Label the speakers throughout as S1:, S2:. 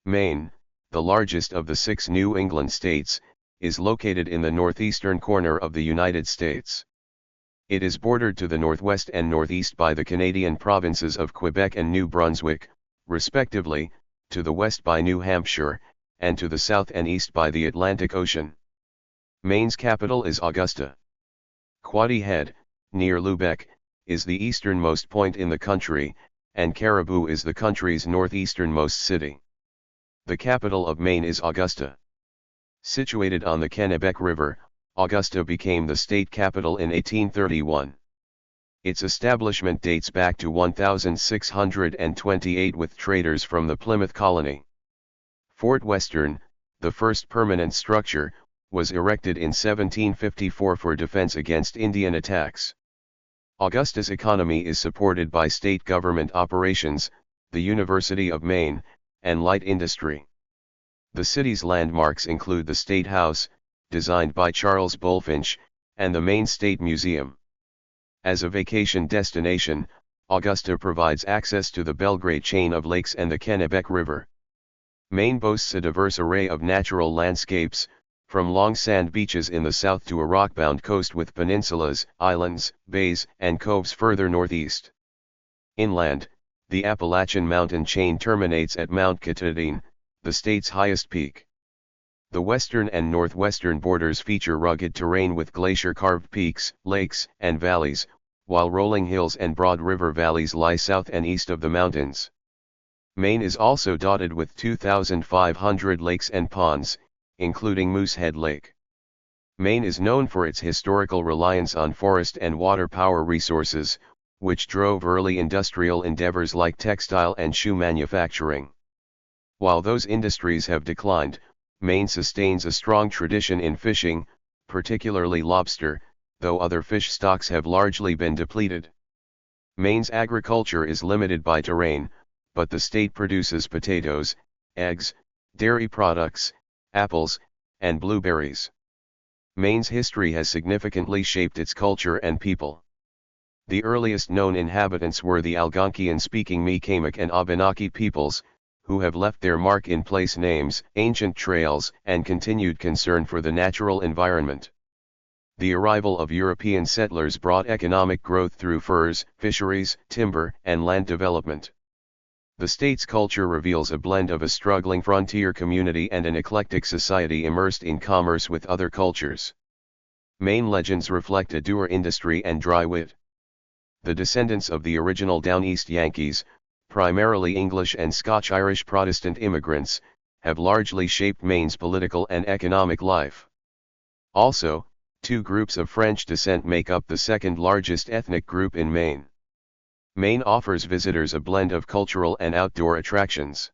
S1: Maine, the largest of the 6 New England states, is located in the northeastern corner of the United States. It is bordered to the northwest and northeast by the Canadian provinces of Quebec and New Brunswick, respectively, to the west by New Hampshire, and to the south and east by the Atlantic Ocean. Maine's capital is Augusta. Quoddy Head, near Lubec, is the easternmost point in the country, and Caribou is the country's northeasternmost city. The capital of Maine is Augusta. Situated on the Kennebec River, Augusta became the state capital in 1831. Its establishment dates back to 1628 with traders from the Plymouth colony. Fort Western, the first permanent structure, was erected in 1754 for defense against Indian attacks. Augusta's economy is supported by state government operations, the University of Maine, and light industry. The city's landmarks include the State House, designed by Charles Bulfinch, and the Maine State Museum. As a vacation destination, Augusta provides access to the Belgrade chain of lakes and the Kennebec River. Maine boasts a diverse array of natural landscapes, from long sand beaches in the south to a rock-bound coast with peninsulas, islands, bays, and coves further northeast. Inland, the Appalachian mountain chain terminates at Mount Katahdin, the state's highest peak. The western and northwestern borders feature rugged terrain with glacier-carved peaks, lakes, and valleys, while rolling hills and broad river valleys lie south and east of the mountains. Maine is also dotted with 2,500 lakes and ponds, including Moosehead Lake. Maine is known for its historical reliance on forest and water power resources, which drove early industrial endeavors like textile and shoe manufacturing. While those industries have declined, Maine sustains a strong tradition in fishing, particularly lobster, though other fish stocks have largely been depleted. Maine's agriculture is limited by terrain, but the state produces potatoes, eggs, dairy products, apples, and blueberries. Maine's history has significantly shaped its culture and people. The earliest known inhabitants were the Algonquian-speaking Mi'kmaq and Wabanaki peoples, who have left their mark in place names, ancient trails, and continued concern for the natural environment. The arrival of European settlers brought economic growth through furs, fisheries, timber, and land development. The state's culture reveals a blend of a struggling frontier community and an eclectic society immersed in commerce with other cultures. Maine legends reflect a dour industry and dry wit. The descendants of the original Down East Yankees, primarily English and Scotch-Irish Protestant immigrants, have largely shaped Maine's political and economic life. Also, 2 groups of French descent make up the second largest ethnic group in Maine. Maine offers visitors a blend of cultural and outdoor attractions.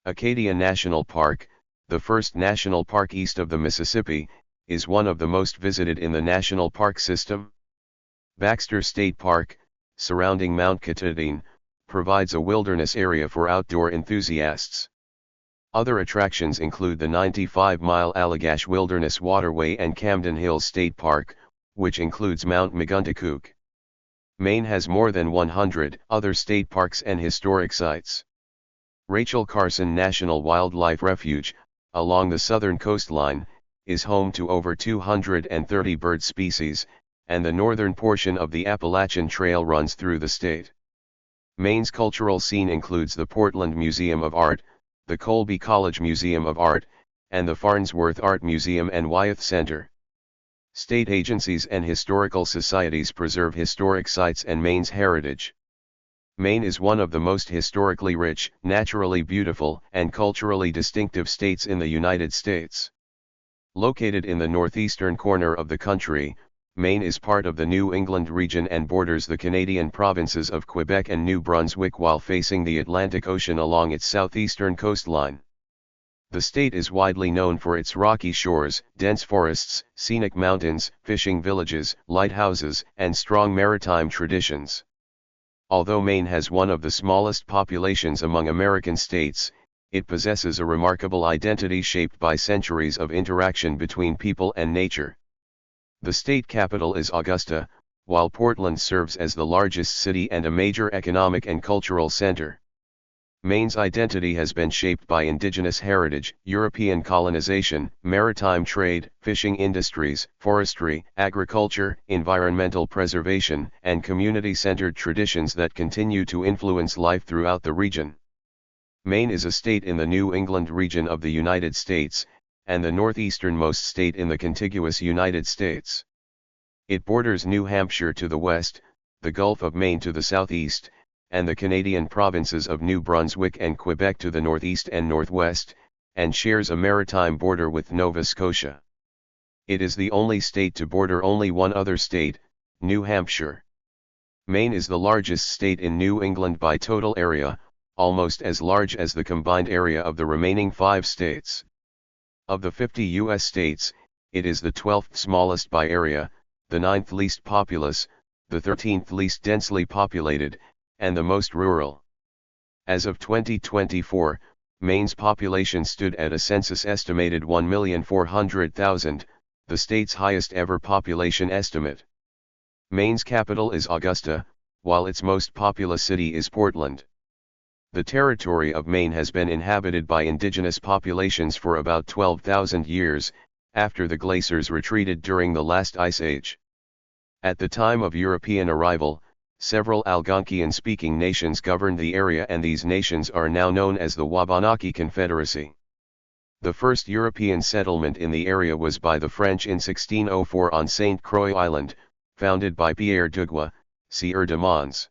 S1: Acadia National Park, the first national park east of the Mississippi, is one of the most visited in the national park system. Baxter State Park, surrounding Mount Katahdin, provides a wilderness area for outdoor enthusiasts. Other attractions include the 95-mile Allagash Wilderness Waterway and Camden Hills State Park, which includes Mount Megunticook. Maine has more than 100 other state parks and historic sites. Rachel Carson National Wildlife Refuge, along the southern coastline, is home to over 230 bird species, and the northern portion of the Appalachian Trail runs through the state. Maine's cultural scene includes the Portland Museum of Art, the Colby College Museum of Art, and the Farnsworth Art Museum and Wyeth Center. State agencies and historical societies preserve historic sites and Maine's heritage. Maine is one of the most historically rich, naturally beautiful, and culturally distinctive states in the United States. Located in the northeastern corner of the country, Maine is part of the New England region and borders the Canadian provinces of Quebec and New Brunswick while facing the Atlantic Ocean along its southeastern coastline. The state is widely known for its rocky shores, dense forests, scenic mountains, fishing villages, lighthouses, and strong maritime traditions. Although Maine has one of the smallest populations among American states, it possesses a remarkable identity shaped by centuries of interaction between people and nature. The state capital is Augusta, while Portland serves as the largest city and a major economic and cultural center. Maine's identity has been shaped by indigenous heritage, European colonization, maritime trade, fishing industries, forestry, agriculture, environmental preservation, and community-centered traditions that continue to influence life throughout the region. Maine is a state in the New England region of the United States, and the northeasternmost state in the contiguous United States. It borders New Hampshire to the west, the Gulf of Maine to the southeast, and the Canadian provinces of New Brunswick and Quebec to the northeast and northwest, and shares a maritime border with Nova Scotia. It is the only state to border only one other state, New Hampshire. Maine is the largest state in New England by total area, almost as large as the combined area of the remaining 5 states. Of the 50 U.S. states, it is the 12th smallest by area, the 9th least populous, the 13th least densely populated, and the most rural. As of 2024, Maine's population stood at a census-estimated 1,400,000, the state's highest ever population estimate. Maine's capital is Augusta, while its most populous city is Portland. The territory of Maine has been inhabited by indigenous populations for about 12,000 years, after the glaciers retreated during the last ice age. At the time of European arrival, several Algonquian-speaking nations governed the area, and these nations are now known as the Wabanaki Confederacy. The first European settlement in the area was by the French in 1604 on St. Croix Island, founded by Pierre Duguay, Sieur de Mons.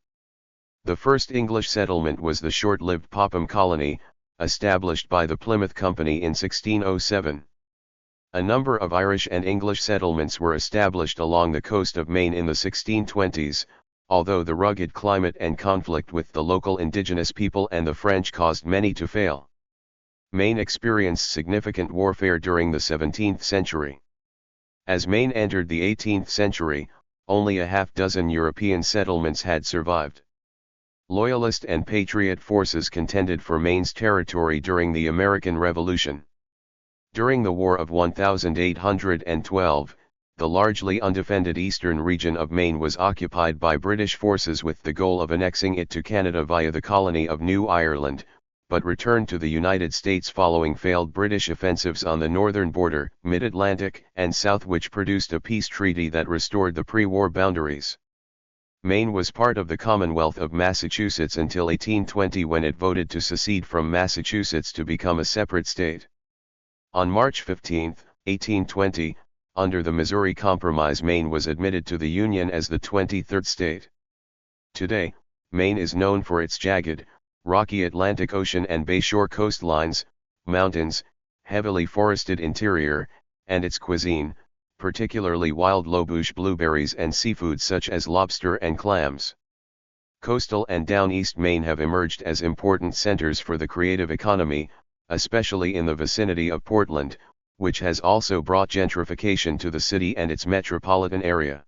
S1: The first English settlement was the short-lived Popham Colony, established by the Plymouth Company in 1607. A number of Irish and English settlements were established along the coast of Maine in the 1620s, although the rugged climate and conflict with the local indigenous people and the French caused many to fail. Maine experienced significant warfare during the 17th century. As Maine entered the 18th century, only a half-dozen European settlements had survived. Loyalist and Patriot forces contended for Maine's territory during the American Revolution. During the War of 1812, the largely undefended eastern region of Maine was occupied by British forces with the goal of annexing it to Canada via the colony of New Ireland, but returned to the United States following failed British offensives on the northern border, mid-Atlantic, and south, which produced a peace treaty that restored the pre-war boundaries. Maine was part of the Commonwealth of Massachusetts until 1820, when it voted to secede from Massachusetts to become a separate state. On March 15, 1820, under the Missouri Compromise, Maine was admitted to the Union as the 23rd state. Today, Maine is known for its jagged, rocky Atlantic Ocean and bayshore coastlines, mountains, heavily forested interior, and its cuisine, particularly wild lobouche blueberries and seafood such as lobster and clams. Coastal and Down East Maine have emerged as important centers for the creative economy, especially in the vicinity of Portland, which has also brought gentrification to the city and its metropolitan area.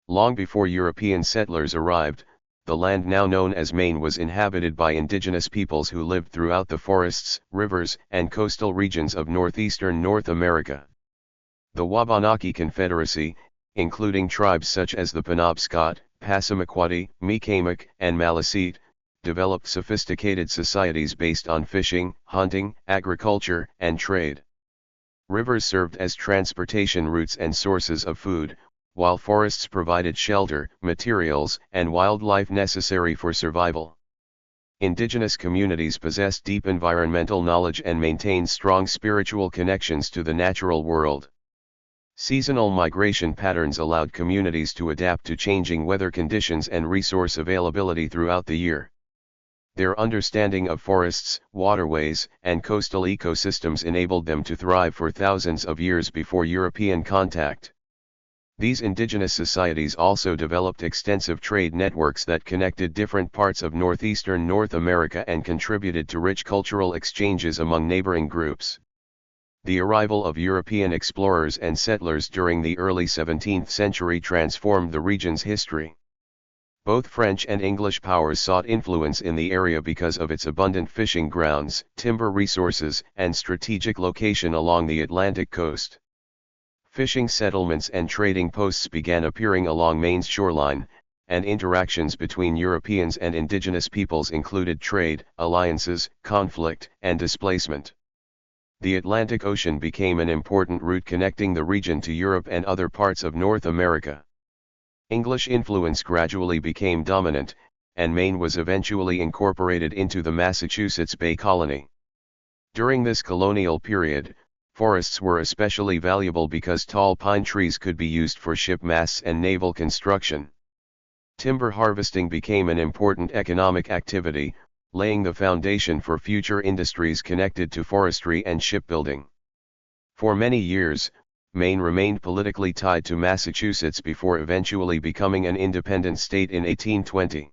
S1: Long before European settlers arrived, the land now known as Maine was inhabited by indigenous peoples who lived throughout the forests, rivers, and coastal regions of northeastern North America. The Wabanaki Confederacy, including tribes such as the Penobscot, Passamaquoddy, Mi'kmaq, and Maliseet, developed sophisticated societies based on fishing, hunting, agriculture, and trade. Rivers served as transportation routes and sources of food, while forests provided shelter, materials, and wildlife necessary for survival. Indigenous communities possess deep environmental knowledge and maintain strong spiritual connections to the natural world. Seasonal migration patterns allowed communities to adapt to changing weather conditions and resource availability throughout the year. Their understanding of forests, waterways, and coastal ecosystems enabled them to thrive for thousands of years before European contact. These indigenous societies also developed extensive trade networks that connected different parts of northeastern North America and contributed to rich cultural exchanges among neighboring groups. The arrival of European explorers and settlers during the early 17th century transformed the region's history. Both French and English powers sought influence in the area because of its abundant fishing grounds, timber resources, and strategic location along the Atlantic coast. Fishing settlements and trading posts began appearing along Maine's shoreline, and interactions between Europeans and indigenous peoples included trade, alliances, conflict, and displacement. The Atlantic Ocean became an important route connecting the region to Europe and other parts of North America. English influence gradually became dominant, and Maine was eventually incorporated into the Massachusetts Bay Colony. During this colonial period, forests were especially valuable because tall pine trees could be used for ship masts and naval construction. Timber harvesting became an important economic activity, laying the foundation for future industries connected to forestry and shipbuilding. For many years, Maine remained politically tied to Massachusetts before eventually becoming an independent state in 1820.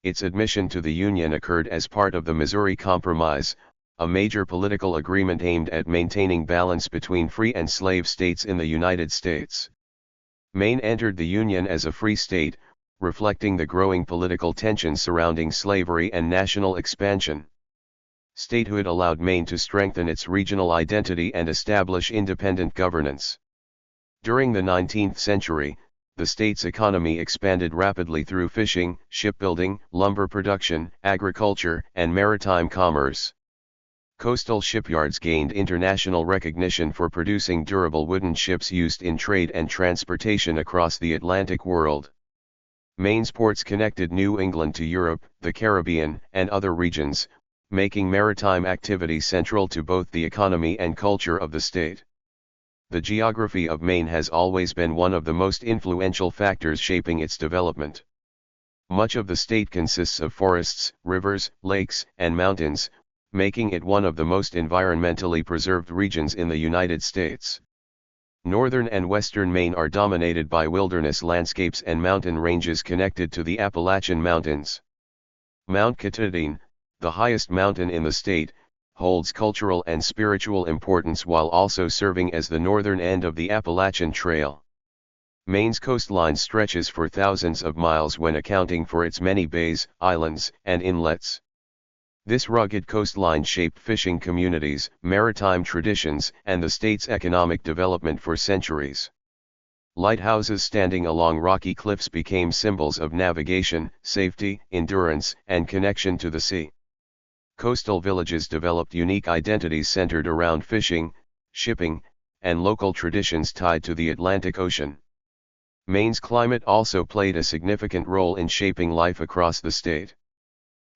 S1: Its admission to the Union occurred as part of the Missouri Compromise, a major political agreement aimed at maintaining balance between free and slave states in the United States. Maine entered the Union as a free state, reflecting the growing political tensions surrounding slavery and national expansion. Statehood allowed Maine to strengthen its regional identity and establish independent governance. During the 19th century, the state's economy expanded rapidly through fishing, shipbuilding, lumber production, agriculture, and maritime commerce. Coastal shipyards gained international recognition for producing durable wooden ships used in trade and transportation across the Atlantic world. Maine's ports connected New England to Europe, the Caribbean, and other regions, making maritime activity central to both the economy and culture of the state. The geography of Maine has always been one of the most influential factors shaping its development. Much of the state consists of forests, rivers, lakes, and mountains, making it one of the most environmentally preserved regions in the United States. Northern and western Maine are dominated by wilderness landscapes and mountain ranges connected to the Appalachian Mountains. Mount Katahdin, the highest mountain in the state, holds cultural and spiritual importance while also serving as the northern end of the Appalachian Trail. Maine's coastline stretches for thousands of miles when accounting for its many bays, islands, and inlets. This rugged coastline shaped fishing communities, maritime traditions, and the state's economic development for centuries. Lighthouses standing along rocky cliffs became symbols of navigation, safety, endurance, and connection to the sea. Coastal villages developed unique identities centered around fishing, shipping, and local traditions tied to the Atlantic Ocean. Maine's climate also played a significant role in shaping life across the state.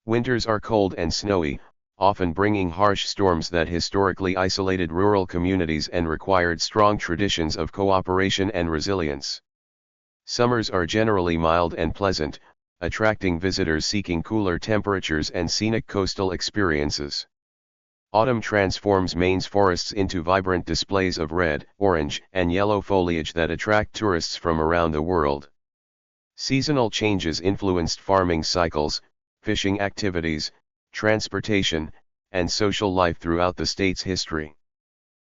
S1: Winters are cold and snowy, often bringing harsh storms that historically isolated rural communities and required strong traditions of cooperation and resilience. Summers are generally mild and pleasant, attracting visitors seeking cooler temperatures and scenic coastal experiences. Autumn transforms Maine's forests into vibrant displays of red, orange, and yellow foliage that attract tourists from around the world. Seasonal changes influenced farming cycles, fishing activities, transportation, and social life throughout the state's history.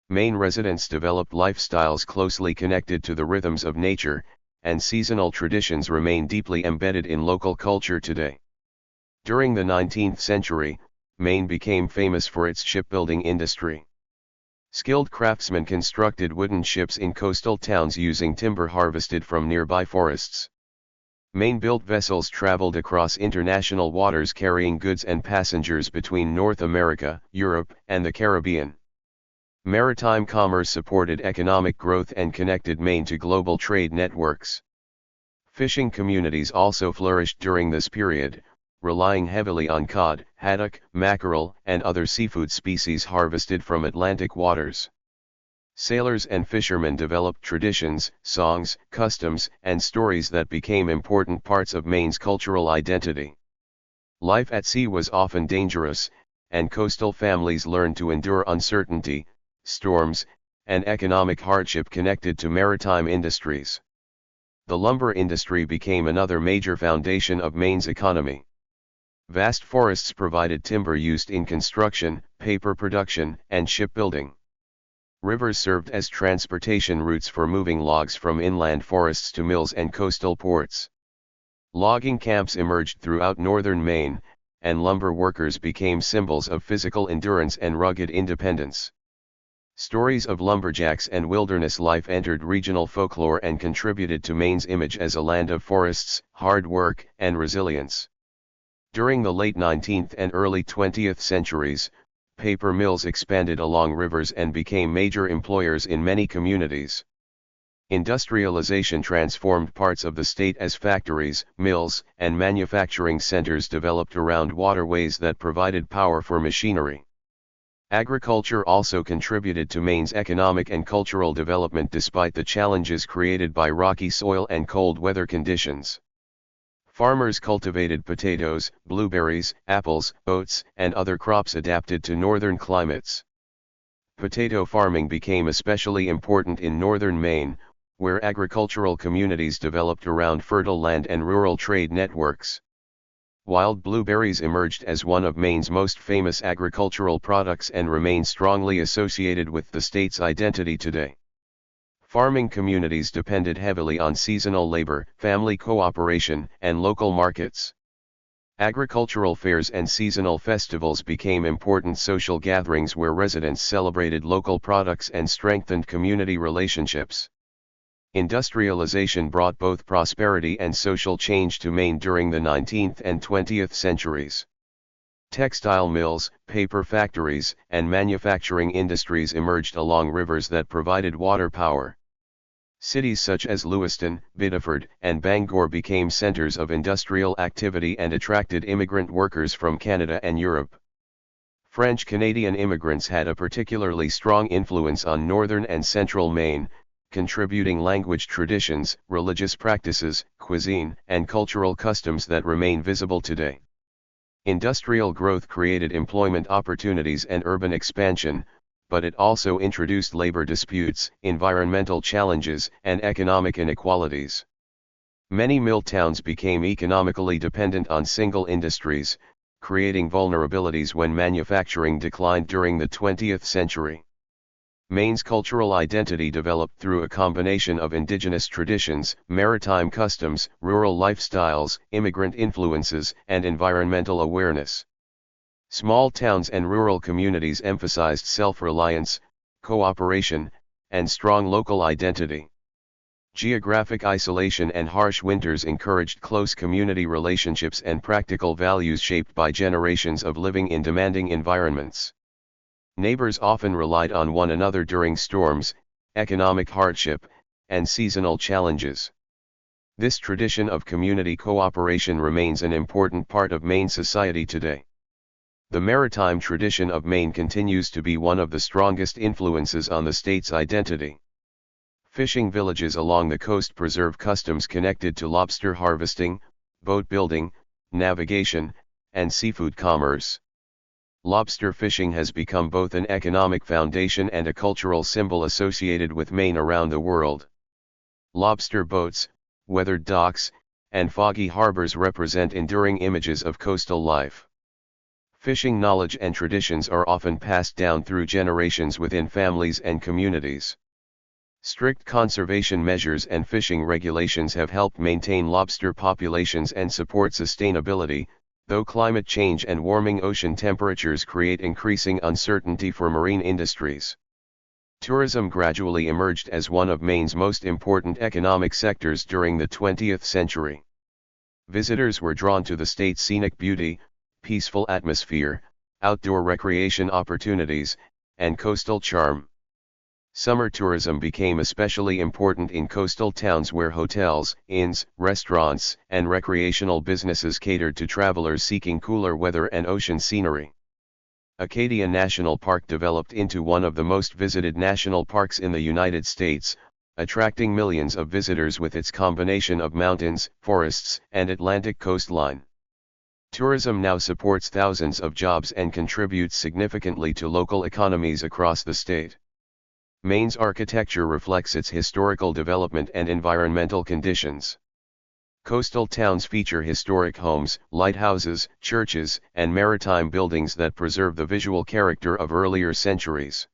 S1: Maine residents developed lifestyles closely connected to the rhythms of nature, and seasonal traditions remain deeply embedded in local culture today. During the 19th century, Maine became famous for its shipbuilding industry. Skilled craftsmen constructed wooden ships in coastal towns using timber harvested from nearby forests. Maine-built vessels traveled across international waters carrying goods and passengers between North America, Europe, and the Caribbean. Maritime commerce supported economic growth and connected Maine to global trade networks. Fishing communities also flourished during this period, relying heavily on cod, haddock, mackerel, and other seafood species harvested from Atlantic waters. Sailors and fishermen developed traditions, songs, customs, and stories that became important parts of Maine's cultural identity. Life at sea was often dangerous, and coastal families learned to endure uncertainty, storms, and economic hardship connected to maritime industries. The lumber industry became another major foundation of Maine's economy. Vast forests provided timber used in construction, paper production, and shipbuilding. Rivers served as transportation routes for moving logs from inland forests to mills and coastal ports. Logging camps emerged throughout northern Maine, and lumber workers became symbols of physical endurance and rugged independence. Stories of lumberjacks and wilderness life entered regional folklore and contributed to Maine's image as a land of forests, hard work, and resilience. During the late 19th and early 20th centuries, paper mills expanded along rivers and became major employers in many communities. Industrialization transformed parts of the state as factories, mills, and manufacturing centers developed around waterways that provided power for machinery. Agriculture also contributed to Maine's economic and cultural development despite the challenges created by rocky soil and cold weather conditions. Farmers cultivated potatoes, blueberries, apples, oats, and other crops adapted to northern climates. Potato farming became especially important in northern Maine, where agricultural communities developed around fertile land and rural trade networks. Wild blueberries emerged as one of Maine's most famous agricultural products and remain strongly associated with the state's identity today. Farming communities depended heavily on seasonal labor, family cooperation, and local markets. Agricultural fairs and seasonal festivals became important social gatherings where residents celebrated local products and strengthened community relationships. Industrialization brought both prosperity and social change to Maine during the 19th and 20th centuries. Textile mills, paper factories, and manufacturing industries emerged along rivers that provided water power. Cities such as Lewiston, Biddeford, and Bangor became centers of industrial activity and attracted immigrant workers from Canada and Europe. French-Canadian immigrants had a particularly strong influence on northern and central Maine, contributing language traditions, religious practices, cuisine, and cultural customs that remain visible today. Industrial growth created employment opportunities and urban expansion, but it also introduced labor disputes, environmental challenges, and economic inequalities. Many mill towns became economically dependent on single industries, creating vulnerabilities when manufacturing declined during the 20th century. Maine's cultural identity developed through a combination of indigenous traditions, maritime customs, rural lifestyles, immigrant influences, and environmental awareness. Small towns and rural communities emphasized self-reliance, cooperation, and strong local identity. Geographic isolation and harsh winters encouraged close community relationships and practical values shaped by generations of living in demanding environments. Neighbors often relied on one another during storms, economic hardship, and seasonal challenges. This tradition of community cooperation remains an important part of Maine society today. The maritime tradition of Maine continues to be one of the strongest influences on the state's identity. Fishing villages along the coast preserve customs connected to lobster harvesting, boat building, navigation, and seafood commerce. Lobster fishing has become both an economic foundation and a cultural symbol associated with Maine around the world. Lobster boats, weathered docks, and foggy harbors represent enduring images of coastal life. Fishing knowledge and traditions are often passed down through generations within families and communities. Strict conservation measures and fishing regulations have helped maintain lobster populations and support sustainability, though climate change and warming ocean temperatures create increasing uncertainty for marine industries. Tourism gradually emerged as one of Maine's most important economic sectors during the 20th century. Visitors were drawn to the state's scenic beauty, peaceful atmosphere, outdoor recreation opportunities, and coastal charm. Summer tourism became especially important in coastal towns where hotels, inns, restaurants, and recreational businesses catered to travelers seeking cooler weather and ocean scenery. Acadia National Park developed into one of the most visited national parks in the United States, attracting millions of visitors with its combination of mountains, forests, and Atlantic coastline. Tourism now supports thousands of jobs and contributes significantly to local economies across the state. Maine's architecture reflects its historical development and environmental conditions. Coastal towns feature historic homes, lighthouses, churches, and maritime buildings that preserve the visual character of earlier centuries.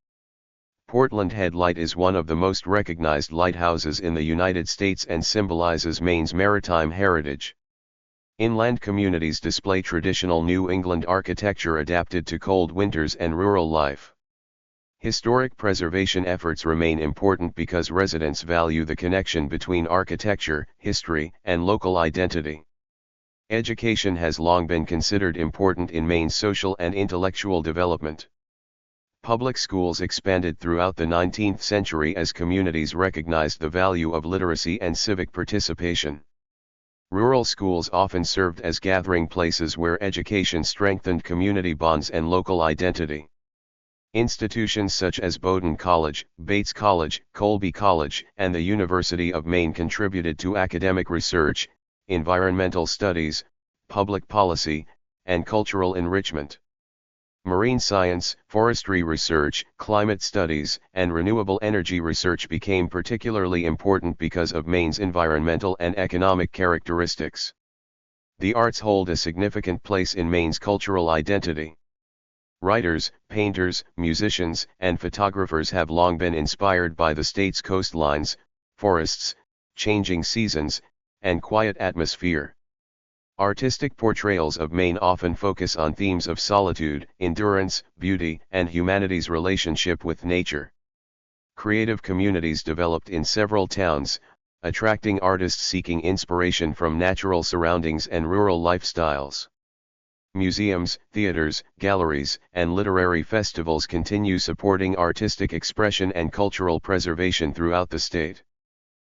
S1: Portland Head Light is one of the most recognized lighthouses in the United States and symbolizes Maine's maritime heritage. Inland communities display traditional New England architecture adapted to cold winters and rural life. Historic preservation efforts remain important because residents value the connection between architecture, history, and local identity. Education has long been considered important in Maine's social and intellectual development. Public schools expanded throughout the 19th century as communities recognized the value of literacy and civic participation. Rural schools often served as gathering places where education strengthened community bonds and local identity. Institutions such as Bowdoin College, Bates College, Colby College, and the University of Maine contributed to academic research, environmental studies, public policy, and cultural enrichment. Marine science, forestry research, climate studies, and renewable energy research became particularly important because of Maine's environmental and economic characteristics. The arts hold a significant place in Maine's cultural identity. Writers, painters, musicians, and photographers have long been inspired by the state's coastlines, forests, changing seasons, and quiet atmosphere. Artistic portrayals of Maine often focus on themes of solitude, endurance, beauty, and humanity's relationship with nature. Creative communities developed in several towns, attracting artists seeking inspiration from natural surroundings and rural lifestyles. Museums, theaters, galleries, and literary festivals continue supporting artistic expression and cultural preservation throughout the state.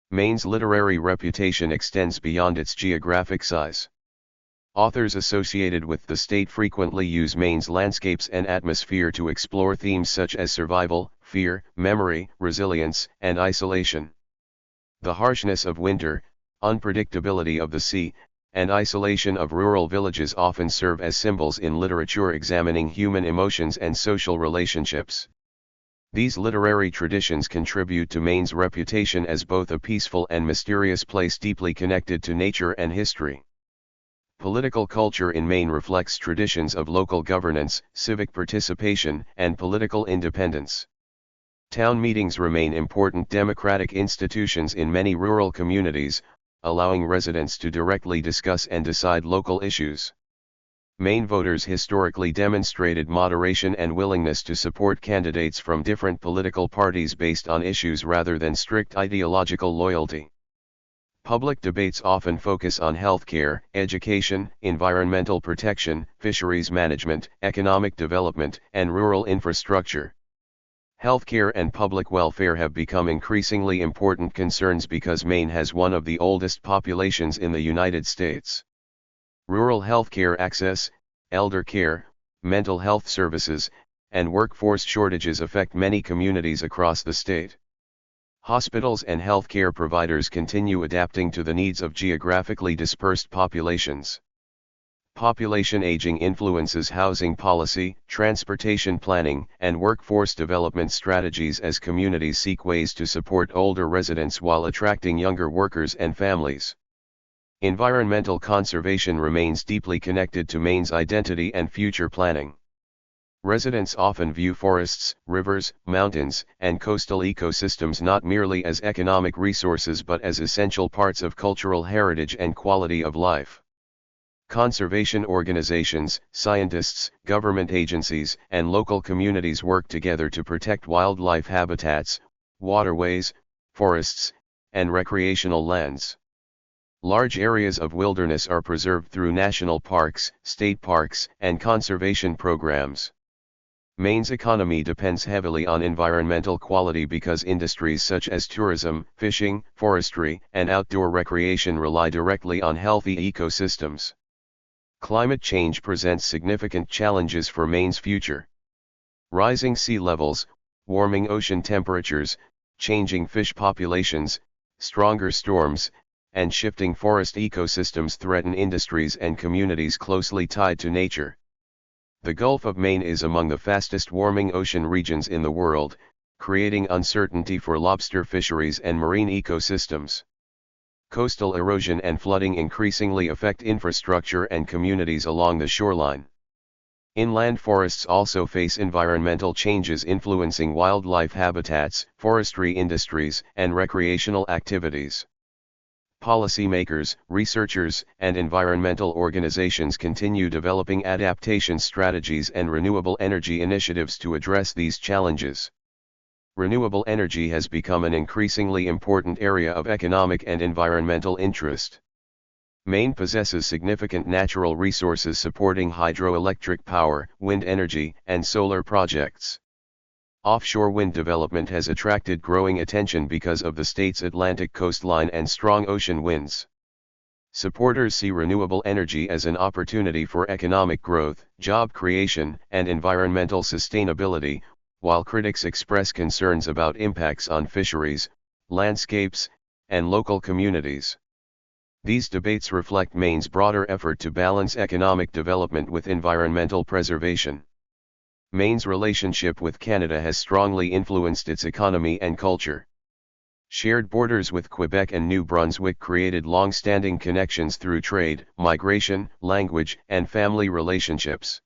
S1: Maine's literary reputation extends beyond its geographic size. Authors associated with the state frequently use Maine's landscapes and atmosphere to explore themes such as survival, fear, memory, resilience, and isolation. The harshness of winter, unpredictability of the sea, and isolation of rural villages often serve as symbols in literature examining human emotions and social relationships. These literary traditions contribute to Maine's reputation as both a peaceful and mysterious place deeply connected to nature and history. Political culture in Maine reflects traditions of local governance, civic participation, and political independence. Town meetings remain important democratic institutions in many rural communities, allowing residents to directly discuss and decide local issues. Maine voters historically demonstrated moderation and willingness to support candidates from different political parties based on issues rather than strict ideological loyalty. Public debates often focus on healthcare, education, environmental protection, fisheries management, economic development, and rural infrastructure. Healthcare and public welfare have become increasingly important concerns because Maine has one of the oldest populations in the United States. Rural healthcare access, elder care, mental health services, and workforce shortages affect many communities across the state. Hospitals and healthcare providers continue adapting to the needs of geographically dispersed populations. Population aging influences housing policy, transportation planning, and workforce development strategies as communities seek ways to support older residents while attracting younger workers and families. Environmental conservation remains deeply connected to Maine's identity and future planning. Residents often view forests, rivers, mountains, and coastal ecosystems not merely as economic resources but as essential parts of cultural heritage and quality of life. Conservation organizations, scientists, government agencies, and local communities work together to protect wildlife habitats, waterways, forests, and recreational lands. Large areas of wilderness are preserved through national parks, state parks, and conservation programs. Maine's economy depends heavily on environmental quality because industries such as tourism, fishing, forestry, and outdoor recreation rely directly on healthy ecosystems. Climate change presents significant challenges for Maine's future. Rising sea levels, warming ocean temperatures, changing fish populations, stronger storms, and shifting forest ecosystems threaten industries and communities closely tied to nature. The Gulf of Maine is among the fastest warming ocean regions in the world, creating uncertainty for lobster fisheries and marine ecosystems. Coastal erosion and flooding increasingly affect infrastructure and communities along the shoreline. Inland forests also face environmental changes influencing wildlife habitats, forestry industries, and recreational activities. Policymakers, researchers, and environmental organizations continue developing adaptation strategies and renewable energy initiatives to address these challenges. Renewable energy has become an increasingly important area of economic and environmental interest. Maine possesses significant natural resources supporting hydroelectric power, wind energy, and solar projects. Offshore wind development has attracted growing attention because of the state's Atlantic coastline and strong ocean winds. Supporters see renewable energy as an opportunity for economic growth, job creation, and environmental sustainability, while critics express concerns about impacts on fisheries, landscapes, and local communities. These debates reflect Maine's broader effort to balance economic development with environmental preservation. Maine's relationship with Canada has strongly influenced its economy and culture. Shared borders with Quebec and New Brunswick created long-standing connections through trade, migration, language, and family relationships.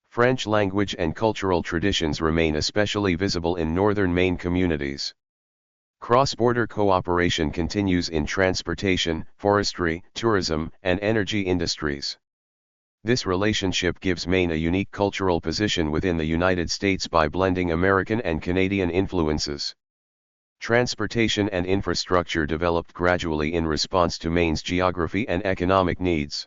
S1: French language and cultural traditions remain especially visible in northern Maine communities. Cross-border cooperation continues in transportation, forestry, tourism, and energy industries. This relationship gives Maine a unique cultural position within the United States by blending American and Canadian influences. Transportation and infrastructure developed gradually in response to Maine's geography and economic needs.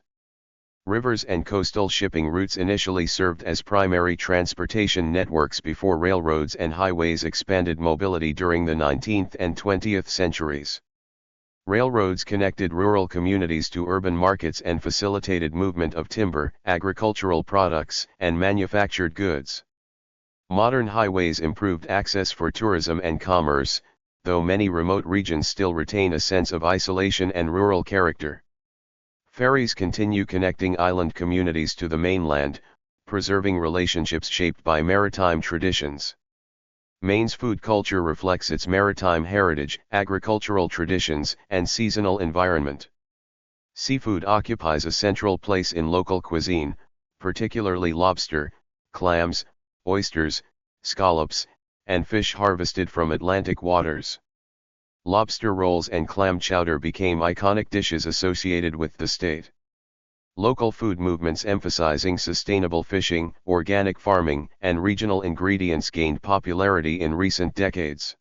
S1: Rivers and coastal shipping routes initially served as primary transportation networks before railroads and highways expanded mobility during the 19th and 20th centuries. Railroads connected rural communities to urban markets and facilitated movement of timber, agricultural products, and manufactured goods. Modern highways improved access for tourism and commerce, though many remote regions still retain a sense of isolation and rural character. Ferries continue connecting island communities to the mainland, preserving relationships shaped by maritime traditions. Maine's food culture reflects its maritime heritage, agricultural traditions, and seasonal environment. Seafood occupies a central place in local cuisine, particularly lobster, clams, oysters, scallops, and fish harvested from Atlantic waters. Lobster rolls and clam chowder became iconic dishes associated with the state. Local food movements emphasizing sustainable fishing, organic farming, and regional ingredients gained popularity in recent decades.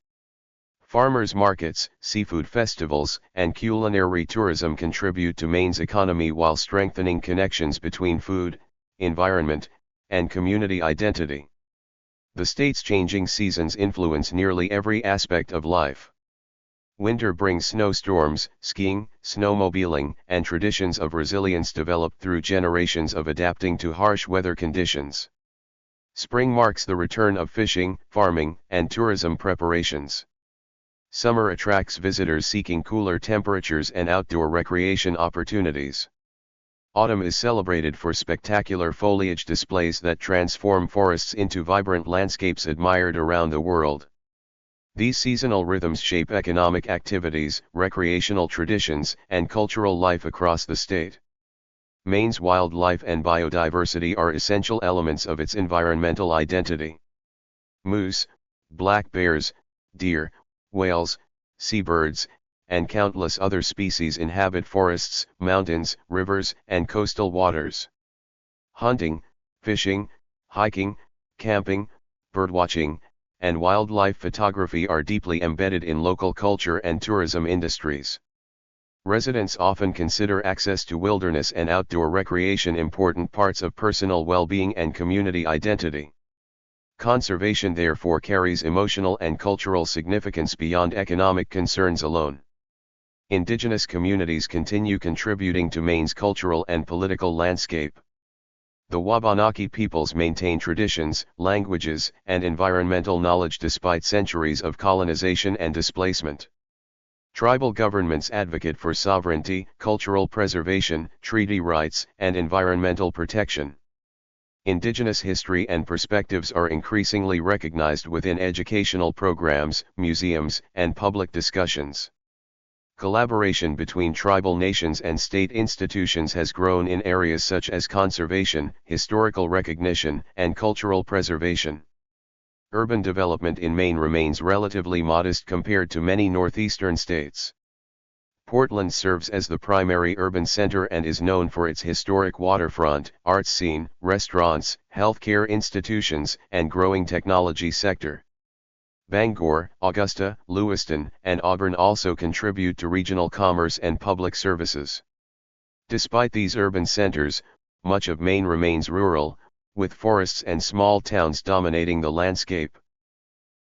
S1: Farmers markets, seafood festivals, and culinary tourism contribute to Maine's economy while strengthening connections between food, environment, and community identity. The state's changing seasons influence nearly every aspect of life. Winter brings snowstorms, skiing, snowmobiling, and traditions of resilience developed through generations of adapting to harsh weather conditions. Spring marks the return of fishing, farming, and tourism preparations. Summer attracts visitors seeking cooler temperatures and outdoor recreation opportunities. Autumn is celebrated for spectacular foliage displays that transform forests into vibrant landscapes admired around the world. These seasonal rhythms shape economic activities, recreational traditions, and cultural life across the state. Maine's wildlife and biodiversity are essential elements of its environmental identity. Moose, black bears, deer, whales, seabirds, and countless other species inhabit forests, mountains, rivers, and coastal waters. Hunting, fishing, hiking, camping, birdwatching, and wildlife photography are deeply embedded in local culture and tourism industries. Residents often consider access to wilderness and outdoor recreation important parts of personal well-being and community identity. Conservation therefore carries emotional and cultural significance beyond economic concerns alone. Indigenous communities continue contributing to Maine's cultural and political landscape. The Wabanaki peoples maintain traditions, languages, and environmental knowledge despite centuries of colonization and displacement. Tribal governments advocate for sovereignty, cultural preservation, treaty rights, and environmental protection. Indigenous history and perspectives are increasingly recognized within educational programs, museums, and public discussions. Collaboration between tribal nations and state institutions has grown in areas such as conservation, historical recognition, and cultural preservation. Urban development in Maine remains relatively modest compared to many northeastern states. Portland serves as the primary urban center and is known for its historic waterfront, arts scene, restaurants, healthcare institutions, and growing technology sector. Bangor, Augusta, Lewiston, and Auburn also contribute to regional commerce and public services. Despite these urban centers, much of Maine remains rural, with forests and small towns dominating the landscape.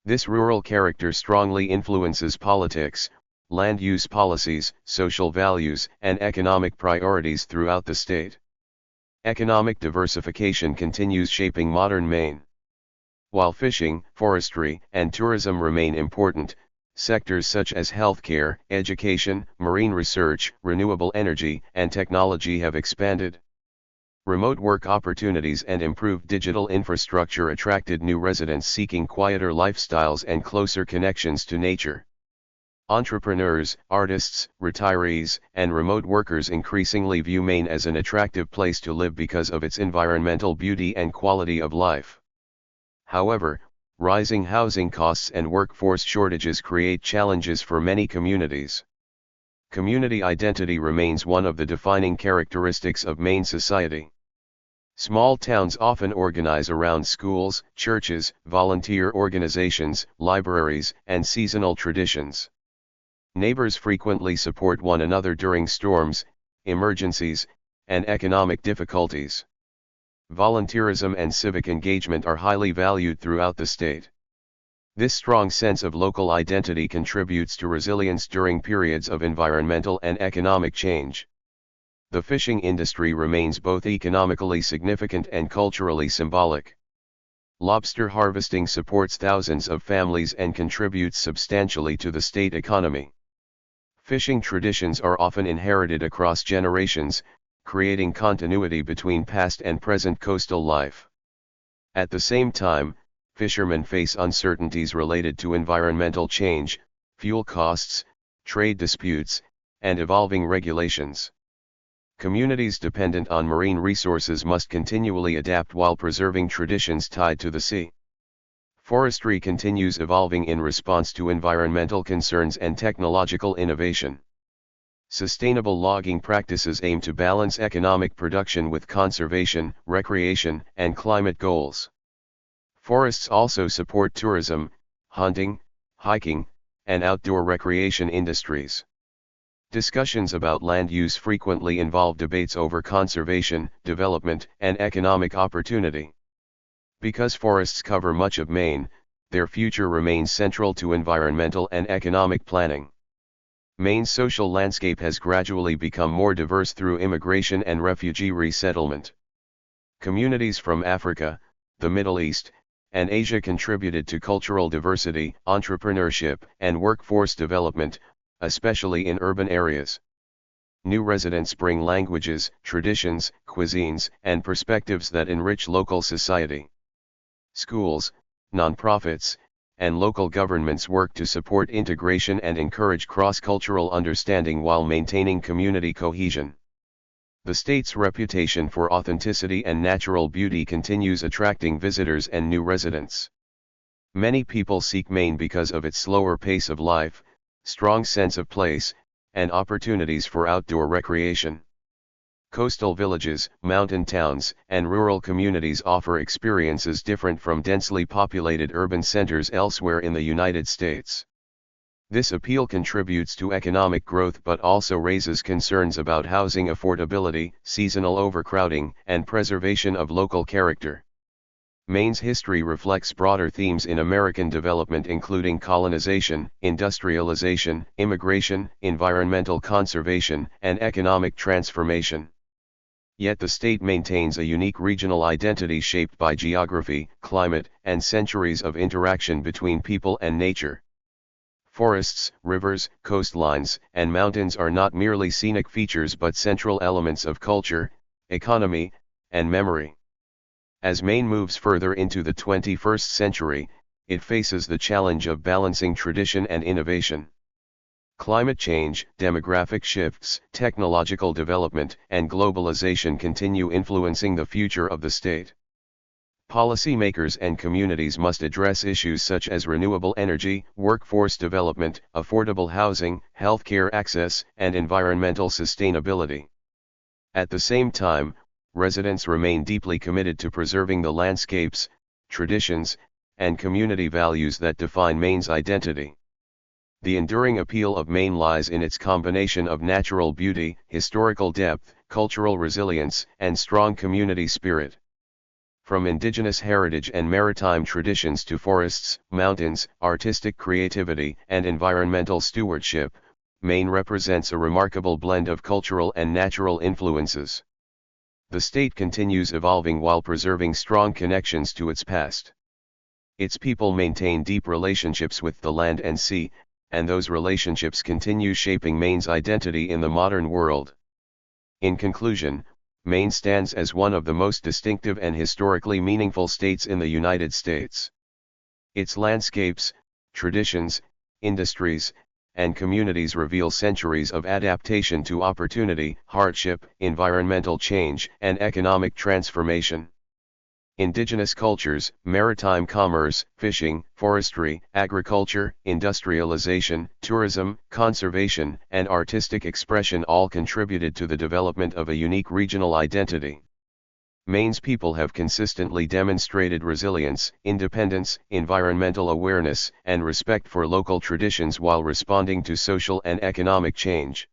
S1: This rural character strongly influences politics, land use policies, social values, and economic priorities throughout the state. Economic diversification continues shaping modern Maine. While fishing, forestry, and tourism remain important, sectors such as healthcare, education, marine research, renewable energy, and technology have expanded. Remote work opportunities and improved digital infrastructure attracted new residents seeking quieter lifestyles and closer connections to nature. Entrepreneurs, artists, retirees, and remote workers increasingly view Maine as an attractive place to live because of its environmental beauty and quality of life. However, rising housing costs and workforce shortages create challenges for many communities. Community identity remains one of the defining characteristics of Maine society. Small towns often organize around schools, churches, volunteer organizations, libraries, and seasonal traditions. Neighbors frequently support one another during storms, emergencies, and economic difficulties. Volunteerism and civic engagement are highly valued throughout the state. This strong sense of local identity contributes to resilience during periods of environmental and economic change. The fishing industry remains both economically significant and culturally symbolic. Lobster harvesting supports thousands of families and contributes substantially to the state economy. Fishing traditions are often inherited across generations, creating continuity between past and present coastal life. At the same time, fishermen face uncertainties related to environmental change, fuel costs, trade disputes, and evolving regulations. Communities dependent on marine resources must continually adapt while preserving traditions tied to the sea. Forestry continues evolving in response to environmental concerns and technological innovation. Sustainable logging practices aim to balance economic production with conservation, recreation, and climate goals. Forests also support tourism, hunting, hiking, and outdoor recreation industries. Discussions about land use frequently involve debates over conservation, development, and economic opportunity. Because forests cover much of Maine, their future remains central to environmental and economic planning. Maine's social landscape has gradually become more diverse through immigration and refugee resettlement. Communities from Africa, the Middle East, and Asia contributed to cultural diversity, entrepreneurship, and workforce development, especially in urban areas. New residents bring languages, traditions, cuisines, and perspectives that enrich local society. Schools, nonprofits, and local governments work to support integration and encourage cross-cultural understanding while maintaining community cohesion. The state's reputation for authenticity and natural beauty continues attracting visitors and new residents. Many people seek Maine because of its slower pace of life, strong sense of place, and opportunities for outdoor recreation. Coastal villages, mountain towns, and rural communities offer experiences different from densely populated urban centers elsewhere in the United States. This appeal contributes to economic growth but also raises concerns about housing affordability, seasonal overcrowding, and preservation of local character. Maine's history reflects broader themes in American development including colonization, industrialization, immigration, environmental conservation, and economic transformation. Yet the state maintains a unique regional identity shaped by geography, climate, and centuries of interaction between people and nature. Forests, rivers, coastlines, and mountains are not merely scenic features but central elements of culture, economy, and memory. As Maine moves further into the 21st century, it faces the challenge of balancing tradition and innovation. Climate change, demographic shifts, technological development, and globalization continue influencing the future of the state. Policymakers and communities must address issues such as renewable energy, workforce development, affordable housing, healthcare access, and environmental sustainability. At the same time, residents remain deeply committed to preserving the landscapes, traditions, and community values that define Maine's identity. The enduring appeal of Maine lies in its combination of natural beauty, historical depth, cultural resilience, and strong community spirit. From indigenous heritage and maritime traditions to forests, mountains, artistic creativity, and environmental stewardship, Maine represents a remarkable blend of cultural and natural influences. The state continues evolving while preserving strong connections to its past. Its people maintain deep relationships with the land and sea, and those relationships continue shaping Maine's identity in the modern world. In conclusion, Maine stands as one of the most distinctive and historically meaningful states in the United States. Its landscapes, traditions, industries, and communities reveal centuries of adaptation to opportunity, hardship, environmental change, and economic transformation. Indigenous cultures, maritime commerce, fishing, forestry, agriculture, industrialization, tourism, conservation, and artistic expression all contributed to the development of a unique regional identity. Maine's people have consistently demonstrated resilience, independence, environmental awareness, and respect for local traditions while responding to social and economic change.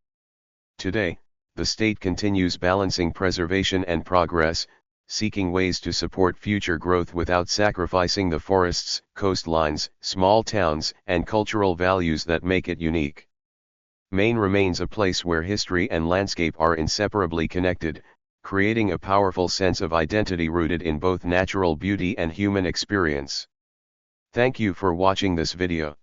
S1: Today, the state continues balancing preservation and progress, seeking ways to support future growth without sacrificing the forests, coastlines, small towns, and cultural values that make it unique. Maine remains a place where history and landscape are inseparably connected, creating a powerful sense of identity rooted in both natural beauty and human experience. Thank you for watching this video.